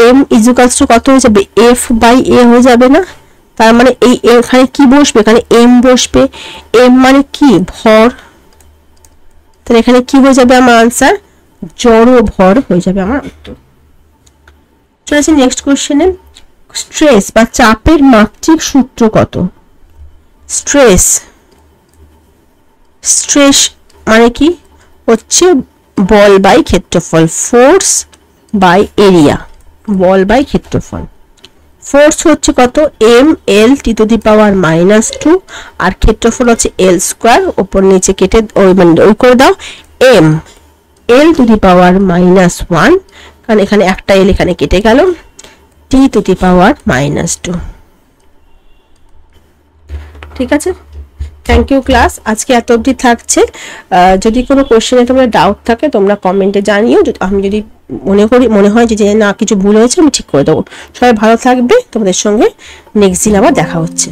এম ইজুকাল টু কত হয়ে যাবে, এফ বাই এ হয়ে যাবে না? তার মানে এই এখানে কি বসবে, এখানে এম বসবে। এম মানে কি? ভর। তাহলে এখানে কি হয়ে যাবে আমার আনসার? জড় ভর হয়ে যাবে আমার উত্তর। চলেছি নেক্সট কোশ্চেনে। স্ট্রেস বা চাপের মাত্রিক সূত্র কত? স্ট্রেস মানে কি? হচ্ছে বল বাই ক্ষেত্রফল, ফোর্স বাই এরিয়া, বল বাই ক্ষেত্রফল। ফোর্স হচ্ছে কত? M L T to the পাওয়ার -2, আর ক্ষেত্রফল হচ্ছে এল স্কোয়ার, ওপর নিচে কেটে ওই করে দাও, এম এল টু দি পাওয়ার -1, কারণ এখানে একটা এল এখানে কেটে গেল, টি টু দি পাওয়ার -2। ঠিক আছে, থ্যাংক ইউ ক্লাস, আজকে এত অবধি থাকছে। যদি কোনো কোশ্চেনে তোমরা ডাউট থাকে তোমরা কমেন্টে জানিও, আমি যদি মনে হয় যে না কিছু ভুল হয়েছে আমি ঠিক করে দেবো। সবাই ভালো থাকবে, তোমাদের সঙ্গে নেক্সট দিন আবার দেখা হচ্ছে।